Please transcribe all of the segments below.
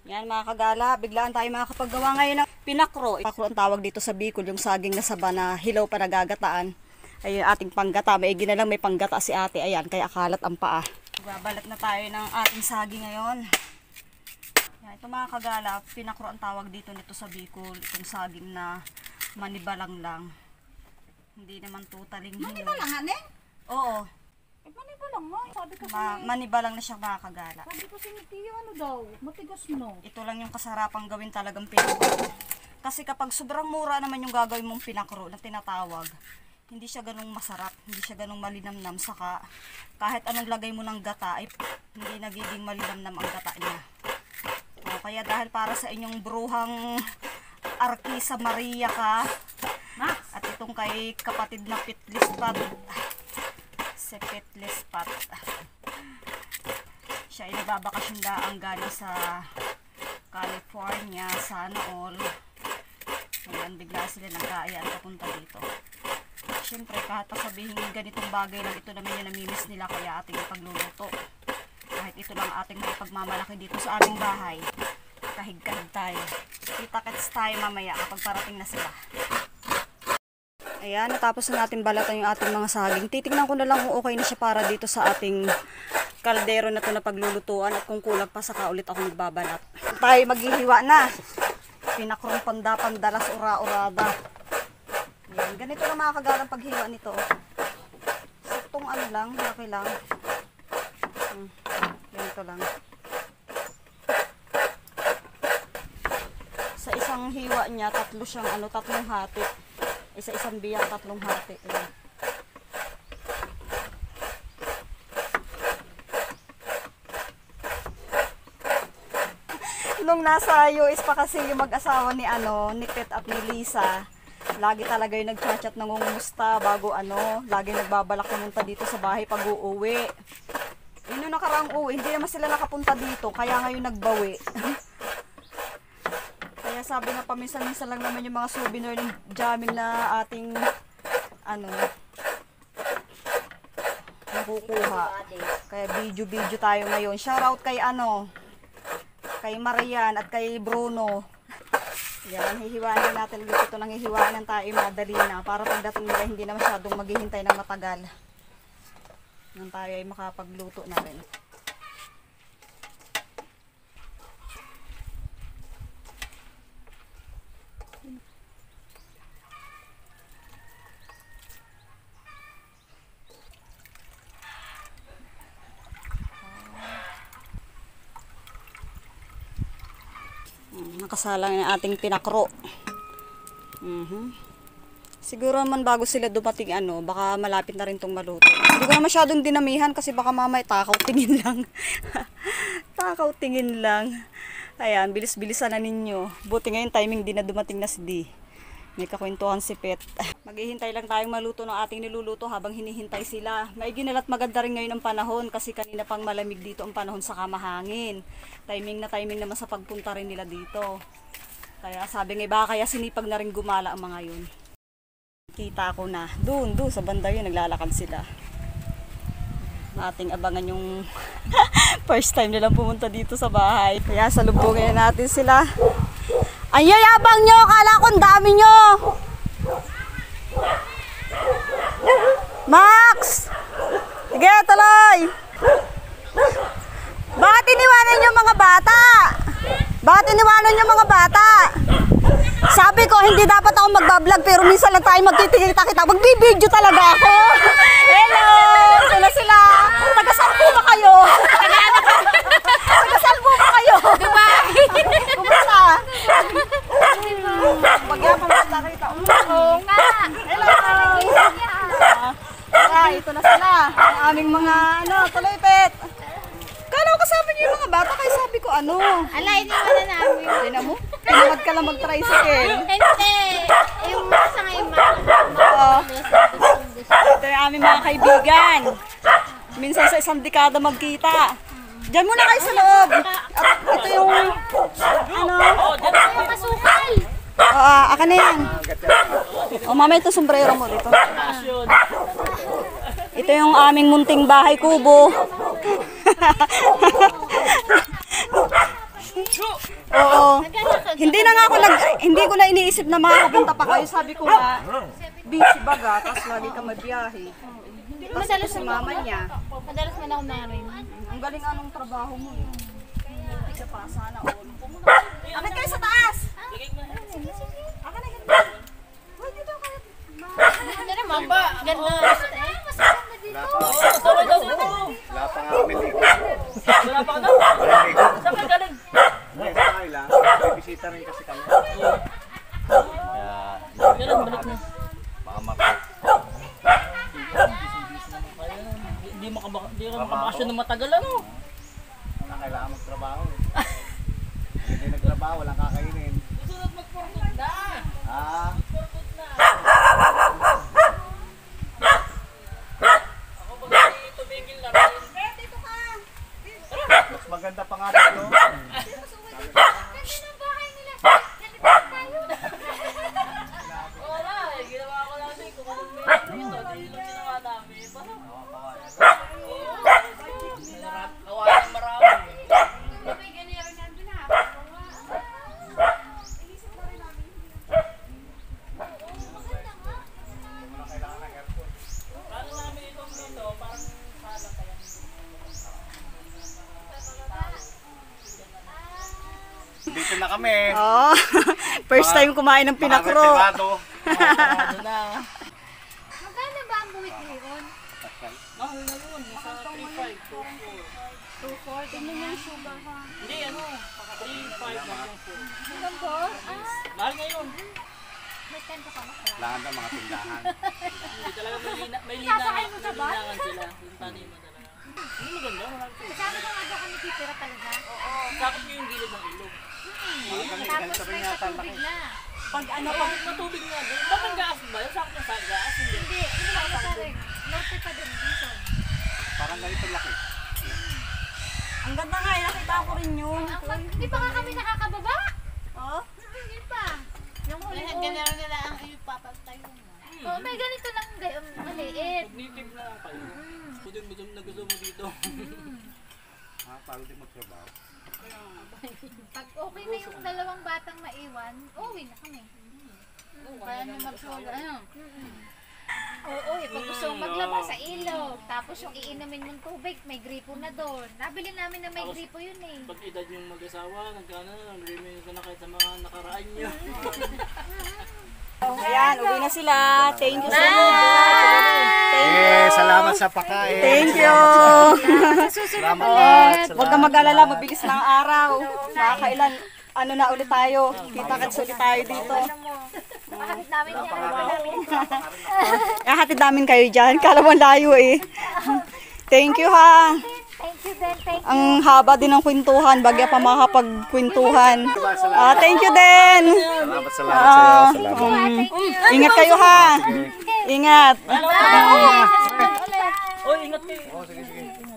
Yan mga kagala, biglaan tayo makakapaggawa ngayon ng pinakro. Pinakro ang tawag dito sa Bicol, yung saging na saba na hilaw pa nagagataan. Ay ating panggata, may ginalang may panggata si ate, ayan, kaya akalat ang paa. Babalat na tayo ng ating saging ngayon. Yan, ito mga kagala, pinakro ang tawag dito nito sa Bicol, itong saging na manibalang lang. Hindi naman totaling hilaw. Manibalang eh? Oo. Manibalang nga. Sabi ko manibalang na siya mga kagala. Sabi ko si Tiyo, ano daw? Matigas no. Ito lang yung kasarapang gawin talagang pinakro. Kasi kapag sobrang mura naman yung gagawin mong pinakro na tinatawag, hindi siya ganung masarap, hindi siya ganung malinamnam, saka kahit anong lagay mo ng gata ay hindi nagiging malinamnam ang gata niya. O, kaya dahil para sa inyong bruhang Arkisa Maria ka, Max, at itong kay kapatid na Pitlispat, si Pitlispat, siya ay nagbabakasyon daang galing sa California, sana all. Ngayon bigla sila nag-aayaan papunta dito. Siyempre kahit sabihin ganitong bagay lang, ito naman yung namimiss nila, kaya ating pagluluto. Kahit ito lang ating may pagmamalaki dito sa aming bahay, kahig-kahig tayo. Kita-kits tayo mamaya kapag parating na sila. Ayan, natapos na natin balatan yung ating mga saging. Titignan ko na lang kung okay na siya para dito sa ating kaldero na ito na paglulutuan, at kung kulang pa saka ulit ako magbabalat. Tayo maghihiwa na. Pinakrong panda-pandalas ura-urada. Yan, ganito na mga kagalang paghiwa nito. Saktong ano lang, laki lang. Ganito lang. Sa isang hiwa niya, tatlo siyang ano, tatlong hati. Isa-isang biyak, tatlong hati. Ayan. Nung nasa US pa kasi yung mag-asawa ni ni Pet at ni Lisa, lagi talaga yung nagchat-chat nangungumusta bago lagi nagbabalak pumunta dito sa bahay pag uuwi. Yun yung nakaraang uwi, hindi naman sila nakapunta dito, kaya ngayon nagbawi. Kaya sabi nga paminsan-minsan lang naman yung mga souvenir ng jamming na ating nakukuha. Kaya video-video tayo ngayon. Shoutout kay kay Marian at kay Bruno. Yan, hihiwaan na natin ulit ito. Nang hihiwaan tayo madali na para pagdating nila hindi na masyadong maghihintay ng matagal. Nang tayo ay makapagluto na rin. Nakasalang ng ating pinakro. Siguro naman bago sila dumating baka malapit na rin tong maluto. Hindi ko na masyadong dinamihan kasi baka mamay takaw tingin lang. Takaw tingin lang. Ayan, bilis-bilisan na ninyo. Buti ngayon timing din na dumating na si D. May kakwentuhan si Pet. Maghihintay lang tayong maluto ng ating niluluto habang hinihintay sila. May ginalat maganda rin ngayon ang panahon kasi kanina pang malamig dito ang panahon sa kamahangin. Timing naman sa pagpunta rin nila dito. Kaya sabi nga baka kaya sinipag na rin gumala ang mga yun. Kita ko na. Doon sa banda yun naglalakad sila. Ating abangan yung first time nilang pumunta dito sa bahay. Kaya salubungin natin sila. Ang yayabang nyo! Akala ko ang dami nyo! Max! Sige, tuloy! Bakit iniwanan nyo mga bata? Bakit iniwanan nyo mga bata? Sabi ko, hindi dapat ako magbablog pero minsan lang tayo magkikita-kita. Magbibideo talaga ako! Hello! Ito na sila! Taga-saan po ba kayo? Taga-saan po ba kayo? Dubai! Kumusta? Bagyan pa mga nakita. Oo nga! Hello! Ito na sila. Ang aming mga tuloy Pet. Kala ko kasama niyo yung mga bata kaya sabi ko Ala, iniwan na namin. Tignan mo? Pinamad ka lang mag-tricycle. Hindi. Yung sa ngayon Ito yung aming mga kaibigan. Minsan sa isang dekada magkita. Diyan muna kayo sa loob. At ito yung Pasukal. akin na yan. Mamaya ito sombrero mo dito. Ito yung aming munting bahay kubo. Oo. Hindi na nga ako hindi ko na iniisip na makakapunta pa kayo. Sabi ko nga, busy baga, tapos lagi ka mabiyahe. Madalas Si mama niya. Madalas man ako narin. Ang galing anong trabaho mo eh. Hindi ka pa, sana all. Akit kayo sa taas! Akin na, ganito. Uy, dito kayo. Ganda naman ba? Ganda. Mas maganda dito. Wala pa nga kami dito. Wala pa na. Saan ka galing? Hindi, sakay lang. May bisita rin kasi kami. Kaya, Kailan balik na? baka mapag. Hindi ka makabakasyon ng matagal ano? Na kailangan magtrabaho. Hindi nagtrabaho, walang kakainin. Susunod mag-forkot na. Ah, Forkot na. Ako ba hindi tumigil na rin? Dito ka! mas maganda pa nga dito. Ganda ng bahay nila. Nalipad tayo. Wala eh. Ginawa ko lang din kung anong meron dito. Dahil lang ginawa namin. Parang kawa ng marami. May ganyan rin nandun ha. Paano namin itong dito? Parang sala kaya. Dito na kami. Oh, first time kumain ng pinakro. Reservado. Ano na? Magkano ba ang buwit ngayon? Mahal na yun. Nasa 3.5. 2.4. Tingnan niya yung sugar ha. Hindi ano. 3.5 lang yung food. Hanggang 4? Mahal ngayon. May 10 ka na. Kailangan ng mga tindahan. Hindi talaga may Sasakay mo sa bus? linangan sila. Yung taniman talaga. Hindi maganda. Marami ko. Kasama ka nga daw kami titira talaga. Oo. Sakop niyo yung gilid ng ilog. Tapos may patubig na. Pag ano, pag matubig nga doon. Bakit gas ba? Yung sakop ng gas? Hindi. Hindi. Ano ba sa rin? Norte pa din. Dito. Parang ganito laki. Ang ganda nga, nakita ko rin yun. Hindi pa nga kami nakakababa. Oh? Hindi pa. Yung huli ko. Ganyan nila ang ipapatay mo. Oh, may ganito lang maliit. Cognitive na lang kayo. Kung na gusto mo dito. Ha, para din magtrabaho. Pag okay na yung dalawang batang maiwan, uwi na kami. Kaya nyo mag-solo. Ano? Oo, pag gusto mong maglabas sa ilog, tapos yung iinumin mong tubig, may gripo na doon. Nabili namin na may gripo yun eh. Pag edad yung mag-asawa, nag-remain ka na kahit sa mga nakaraan nyo. Ayan, uwi na sila. Thank you so much. Eh, salamat sa pagkain. Thank you. Salamat lahat. Huwag kang mag-alala, mabilis lang ang araw. Nakakailan, ano na ulit tayo. Kita-kits ulit tayo dito. Makakit namin yan. Hatid namin kayo dyan. Kala mo layo eh. Thank you ha. Thank you din, thank you. Ang haba din ng kwentuhan. Bagya pa makakapagkwentuhan. Thank you din. Salamat sa iyo. Salamat. Thank you. Ingat kayo ha. Ingat. Oh, ingat kayo.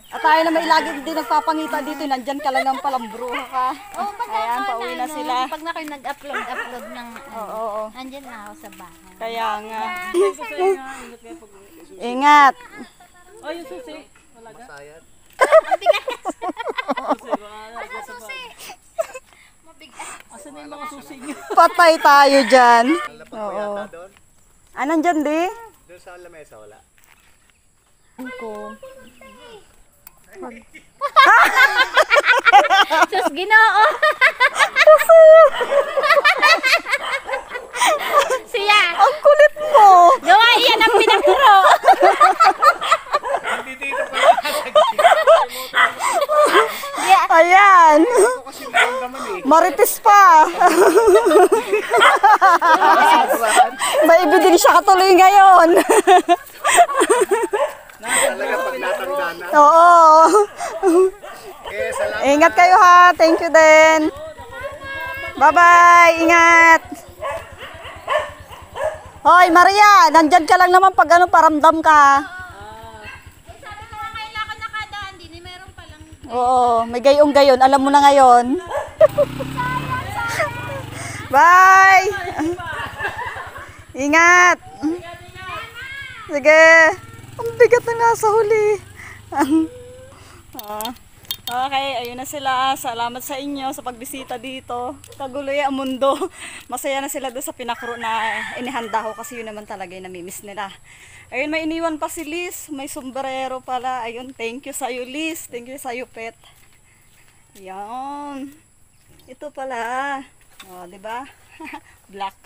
At tayo naman lagi din nagpapangita dito. Nandyan ka lang ng palambruha ka. Oh, Ayan, pauwi na sila. Pag na kayo nag-upload ng Oo. nandyan na ako sa bahay. Kaya nga. Ingat kayo pag-uwi. Ingat. Oh, yung susi. Wala ka? Sayad. Susi, baka nasa susi. Asan na yung mga susi nyo? Patay tayo dyan. Lapag mo yata doon. Nandyan di? Doon sa lamesa, wala. Sus, Ginoo. Siya. Ang kulit mo. Gawa iyan ang pinakuro. Hindi dito pala. Ayan. Kasi meron naman eh. Marites pa. May ebidensya ka tuloy ngayon. Talaga pag natanda na. Oo. Eh, salamat. Ingat kayo ha. Thank you din. Bye-bye. Ingat. Hoy, Maria. Nandyan ka lang naman pag ano, paramdam ka. Sabi ko nga kailangan nakadaan din, eh, meron palang. Oo. May gayong gayon. Alam mo na ngayon. Bye. Ingat. Sige. Ang bigat na nga sa huli. Okay, ayun na sila. Salamat sa inyo sa pagbisita dito. Kaguloy ang mundo. Masaya na sila doon sa pinakuro na inihanda ko kasi yun naman talaga yung namimiss nila. Ayun, may iniwan pa si Liz. May sombrero pala. Ayun, thank you sa'yo, Liz. Thank you sa'yo, pet. Yan. Ito pala. O, diba? Black.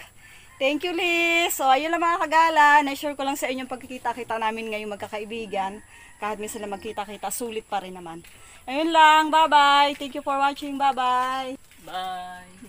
Thank you, Liz. So, ayun lang mga kagala. Na-share ko lang sa inyo pagkikita-kita namin ngayong magkakaibigan. Kahit minsan na magkita-kita, sulit pa rin naman. Ayun lang. Bye-bye. Thank you for watching. Bye-bye. Bye.